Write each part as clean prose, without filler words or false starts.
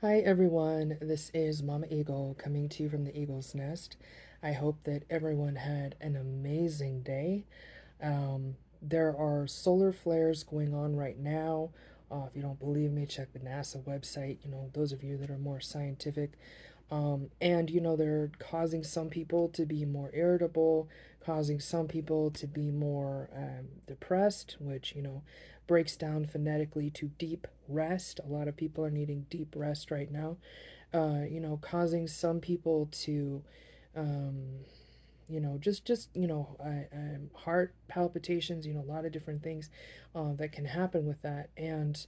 Hi everyone, this is Mama Eagle coming to you from the Eagle's Nest. I hope that everyone had an amazing day. There are solar flares going on right now. If you don't believe me, check the NASA website. Those of you that are more scientific. They're causing some people to be more irritable, causing some people to be more depressed, which, breaks down phonetically to deep rest. A lot of people are needing deep rest right now. Causing some people to, um, heart palpitations, a lot of different things that can happen with that. And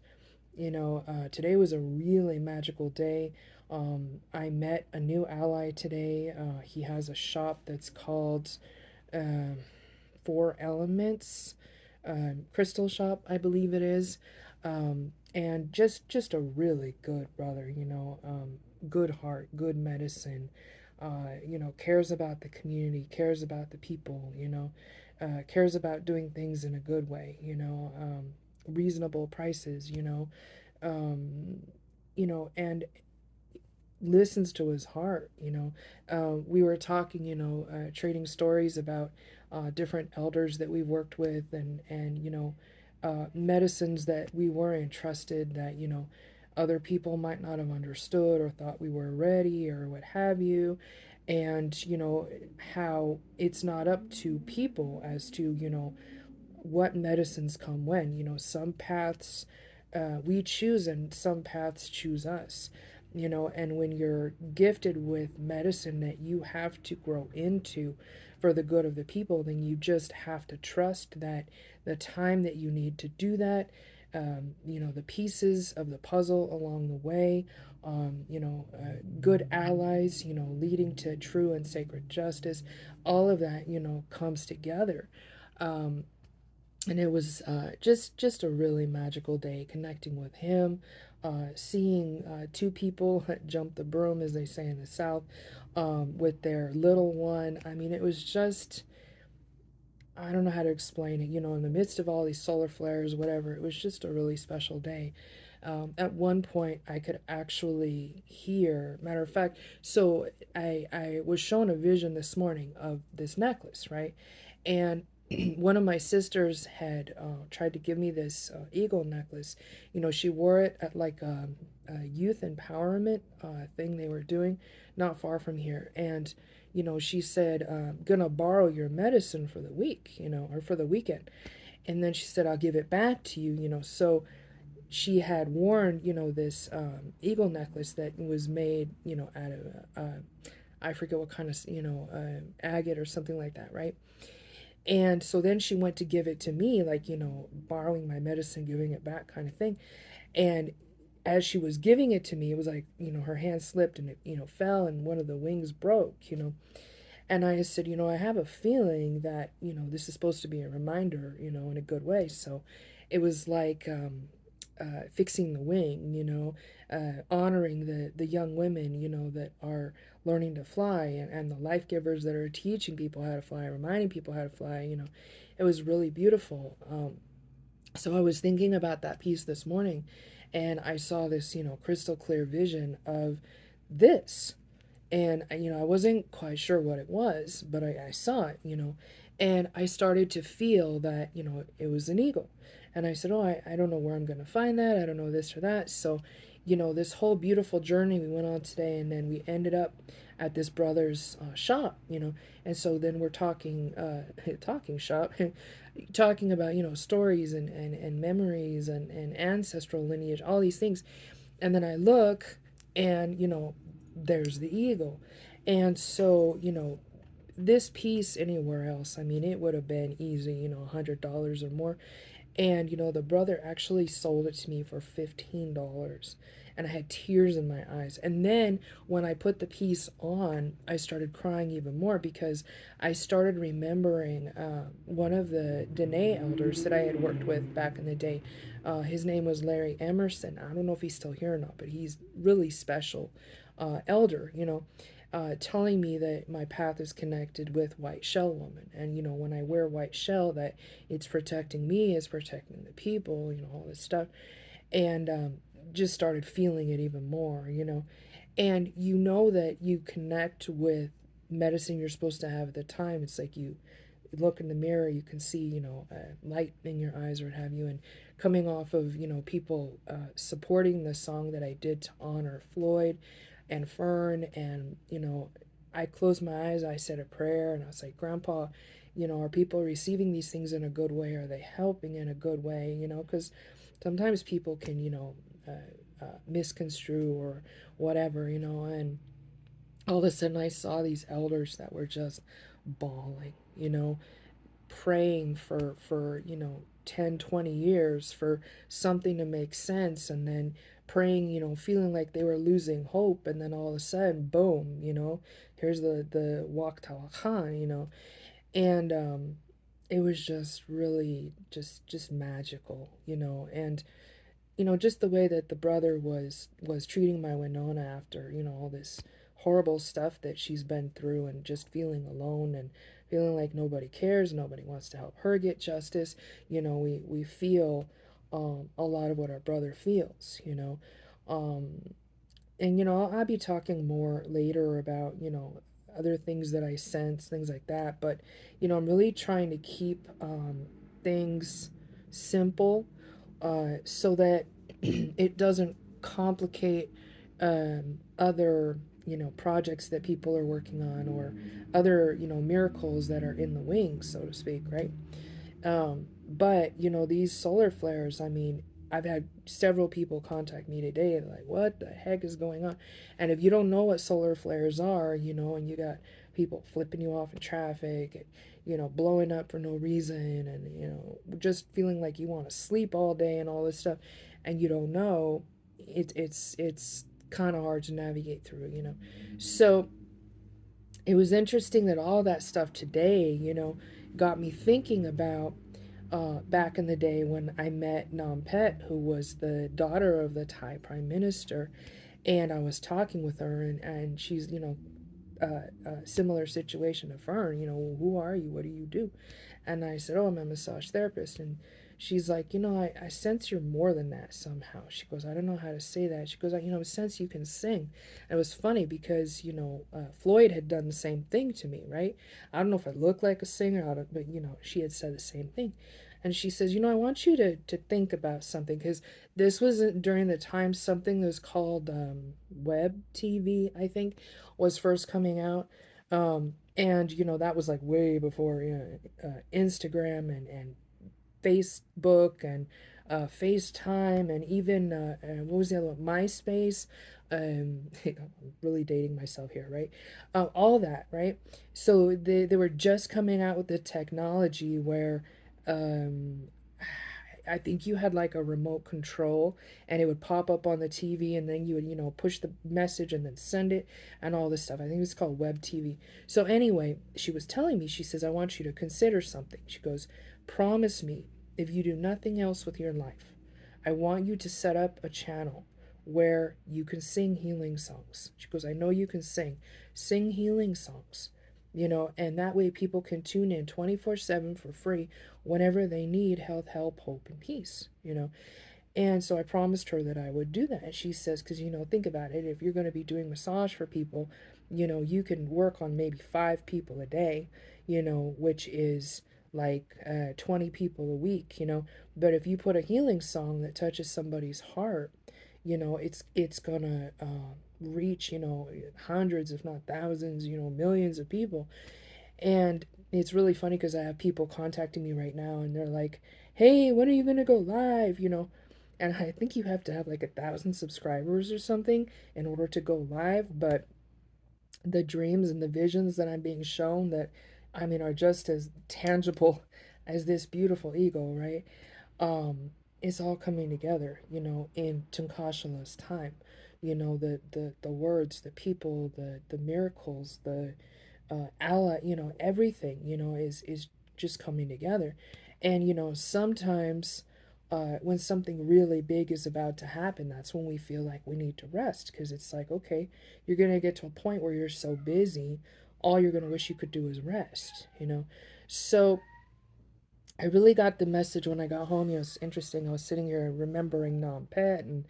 today was a really magical day. I met a new ally today. He has a shop that's called uh, Four Elements Crystal Shop, I believe it is. And just a really good brother, good heart, good medicine. Cares about the community, cares about the people, cares about doing things in a good way, reasonable prices, um, and listens to his heart. We were talking, trading stories about different elders that we've worked with, and medicines that we were entrusted that other people might not have understood or thought we were ready or what have you. And how it's not up to people as to what medicines come when. Some paths we choose and some paths choose us. And when you're gifted with medicine that you have to grow into for the good of the people, then you just have to trust that the time that you need to do that, the pieces of the puzzle along the way, good allies, leading to true and sacred justice, all of that, comes together. Um, and it was just a really magical day connecting with him, seeing two people jump the broom, as they say in the South, with their little one. I mean, it was just, I don't know how to explain it. In the midst of all these solar flares, whatever, it was just a really special day. At one point, I could actually hear, matter of fact, so I was shown a vision this morning of this necklace, right? And one of my sisters had tried to give me this eagle necklace. She wore it at like a youth empowerment thing they were doing not far from here. And she said, gonna borrow your medicine for the week, or for the weekend. And then she said, I'll give it back to you, So she had worn, this eagle necklace that was made, out of, I forget what kind of, agate or something like that, right? And so then she went to give it to me, like, borrowing my medicine, giving it back kind of thing. And as she was giving it to me, it was like, her hand slipped and it, fell and one of the wings broke. And I said, I have a feeling that, this is supposed to be a reminder, in a good way. So it was like fixing the wing, honoring the young women, that are learning to fly, and the life givers that are teaching people how to fly, reminding people how to fly. It was really beautiful. So I was thinking about that piece this morning, and I saw this, crystal clear vision of this. And I wasn't quite sure what it was, but I saw it, and I started to feel that it was an eagle. And I said, oh, I don't know where I'm going to find that, I don't know this or that. So this whole beautiful journey we went on today, and then we ended up at this brother's shop. And so then we're talking talking shop talking about stories and memories and ancestral lineage, all these things. And then I look, and there's the eagle. And so this piece anywhere else, I mean, it would have been easy, $100 or more. And the brother actually sold it to me for $15. And I had tears in my eyes. And then when I put the piece on, I started crying even more because I started remembering one of the Dene elders that I had worked with back in the day. His name was Larry Emerson. I don't know if he's still here or not, but he's really special elder, telling me that my path is connected with white shell woman. And when I wear white shell, that it's protecting me, it's protecting the people, all this stuff. And just started feeling it even more, you know. And you know that you connect with medicine you're supposed to have at the time. It's like you look in the mirror, you can see, you know, light in your eyes or what have you. And coming off of, you know, people supporting the song that I did to honor Floyd and Fern, and, you know, I closed my eyes, I said a prayer, and I was like, Grandpa, you know, are people receiving these things in a good way? Are they helping in a good way? You know, because sometimes people can, you know, misconstrue or whatever, you know. And all of a sudden I saw these elders that were just bawling, you know, praying for, you know, 10, 20 years for something to make sense, and then praying, you know, feeling like they were losing hope, and then all of a sudden, boom, you know, here's the Wak Khan, you know. And it was just really just magical, you know. And you know, just the way that the brother was treating my Winona after, you know, all this horrible stuff that she's been through, and just feeling alone and feeling like nobody cares, nobody wants to help her get justice. You know, we feel a lot of what our brother feels, you know. Um, and you know, I'll be talking more later about, you know, other things that I sense, things like that. But you know, I'm really trying to keep things simple, so that it doesn't complicate other, you know, projects that people are working on, or other, you know, miracles that are in the wings, so to speak, right? But you know, these solar flares, I mean, I've had several people contact me today and like, what the heck is going on? And if you don't know what solar flares are, you know, and you got people flipping you off in traffic, and, you know, blowing up for no reason, and, you know, just feeling like you want to sleep all day and all this stuff, and you don't know, it's kind of hard to navigate through, you know. So it was interesting that all that stuff today, you know, got me thinking about back in the day when I met Nam Pet, who was the daughter of the Thai prime minister. And I was talking with her, and she's, you know, a similar situation to Fern, you know, who are you? What do you do? And I said, oh, I'm a massage therapist. And she's like, you know, I sense you're more than that somehow. She goes, I don't know how to say that. She goes, you know, I sense you can sing. And it was funny because, you know, Floyd had done the same thing to me, right? I don't know if I look like a singer, but, you know, she had said the same thing. And she says, you know, I want you to think about something, because this was during the time something that was called web TV, I think, was first coming out. And, you know, that was like way before, you know, Instagram and Facebook and FaceTime, and even what was the other one? MySpace. I'm really dating myself here, right? All that, right? So they were just coming out with the technology where um, I think you had like a remote control, and it would pop up on the TV, and then you would, you know, push the message and then send it and all this stuff. I think it's called web TV. So anyway, she was telling me, she says, I want you to consider something. She goes, promise me, if you do nothing else with your life, I want you to set up a channel where you can sing healing songs. She goes, I know you can sing. Sing healing songs, you know, and that way people can tune in 24/7 for free whenever they need health, help, hope, and peace, you know. And so I promised her that I would do that. And she says, because, you know, think about it. If you're going to be doing massage for people, you know, you can work on maybe 5 people a day, you know, which is like 20 people a week, you know. But if you put a healing song that touches somebody's heart, you know, it's gonna reach, you know, hundreds, if not thousands, you know, millions of people. And it's really funny because I have people contacting me right now, and they're like, hey, when are you going to go live? You know, and I think you have to have like 1,000 subscribers or something in order to go live. But the dreams and the visions that I'm being shown, that I mean, are just as tangible as this beautiful eagle, right? It's all coming together, you know, in Tunkashala's time. You know, the words, the people, the miracles, the ally, you know, everything, you know, is just coming together. And you know, sometimes when something really big is about to happen, that's when we feel like we need to rest, because it's like, okay, you're gonna get to a point where you're so busy, all you're gonna wish you could do is rest, you know. So I really got the message when I got home. You know, it's interesting. I was sitting here remembering Nam Pet, and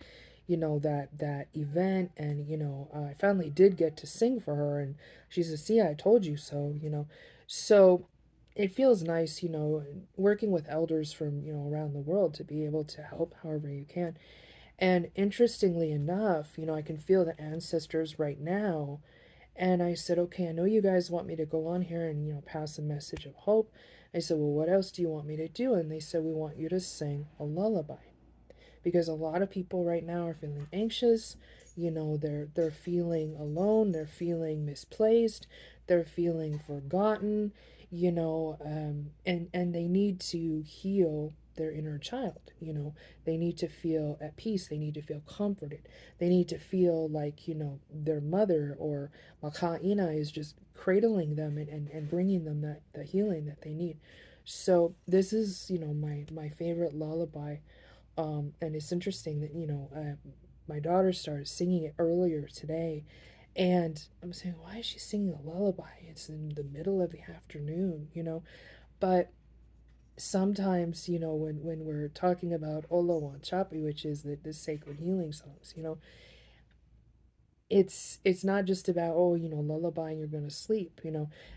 that event, and I finally did get to sing for her, and she says, "See, I told you so." So it feels nice, working with elders from around the world to be able to help however you can. And interestingly enough, I can feel the ancestors right now. And I said, okay, I know you guys want me to go on here and, pass a message of hope. I said, well, what else do you want me to do? And they said, we want you to sing a lullaby, because a lot of people right now are feeling anxious. They're feeling alone, they're feeling misplaced, they're feeling forgotten. And they need to heal their inner child. They need to feel at peace, they need to feel comforted, they need to feel like their mother or Makaina is just cradling them, and bringing them that healing that they need. So this is my favorite lullaby. And it's interesting that my daughter started singing it earlier today, and I'm saying, why is she singing a lullaby? It's in the middle of the afternoon. But sometimes, when we're talking about Olo Wanchapi, which is the sacred healing songs, it's not just about, oh, lullaby and you're going to sleep.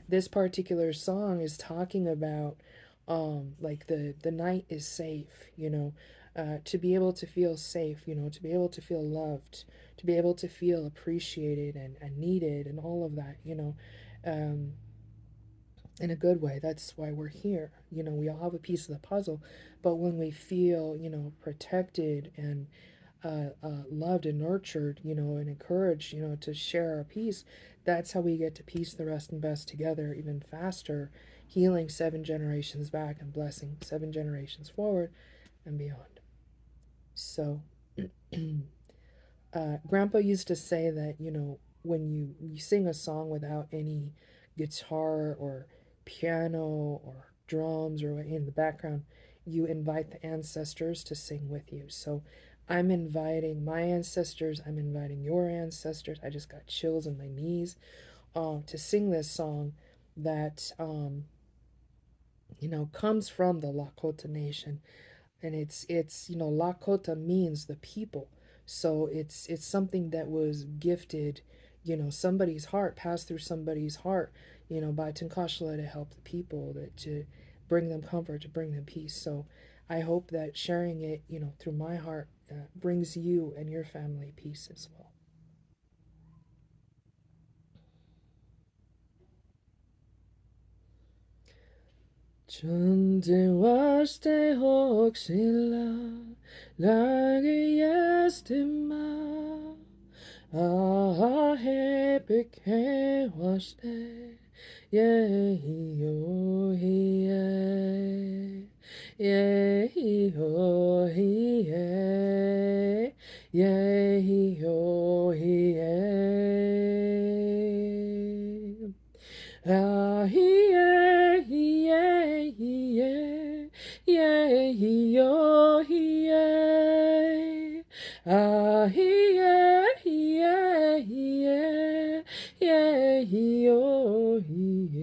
This particular song is talking about like the night is safe, to be able to feel safe, to be able to feel loved, to be able to feel appreciated and needed, and all of that, um in a good way. That's why we're here. We all have a piece of the puzzle, but when we feel protected and loved and nurtured, and encouraged, to share our peace, that's how we get to piece the rest and best together even faster, healing 7 generations back and blessing 7 generations forward and beyond. So, Grandpa used to say that, when you sing a song without any guitar or piano or drums or in the background, you invite the ancestors to sing with you. So I'm inviting my ancestors, I'm inviting your ancestors. I just got chills in my knees to sing this song that, comes from the Lakota Nation. And it's Lakota means the people. So it's something that was gifted, somebody's heart, passed through somebody's heart, by Tankashla, to help the people, to bring them comfort, to bring them peace. So I hope that sharing it, through my heart, brings you and your family peace as well. Chunde waste hoxila, lagi estima. Ah, he became waste, ye yo ye yo ye yo Ah, yeah, yeah, yeah, yeah, yo, yeah. Ah, yeah, yeah, yeah, yeah, yo, yeah.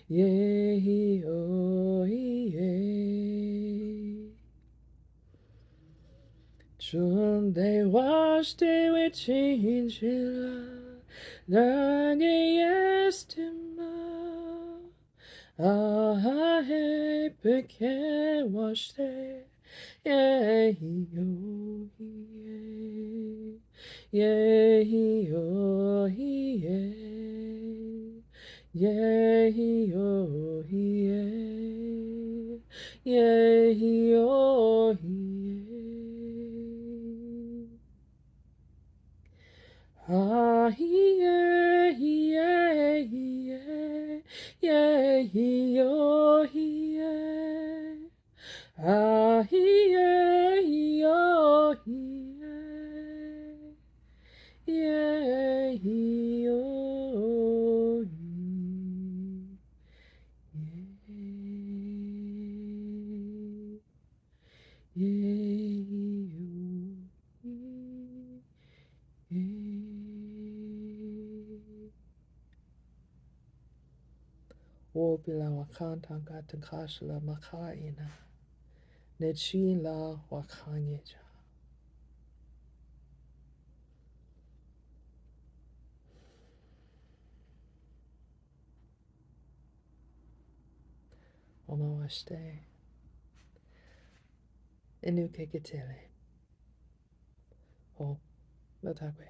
Yeah, yo, yeah. Sunday wash day with chinchilla, nage estima. Ah, hey, pecan wash day, yeah, yo, yeah, yo, yeah, yo, yeah, yo, Ah, yeah, yeah, yeah, yeah, yo, yeah. Ah, yeah, yo, yeah, yeah, yo, yeah, yeah, yo. O bila wakanta gatankashla makaina. Nechila wakanyeja. omawashite, inu keketele, ho, lotakwe.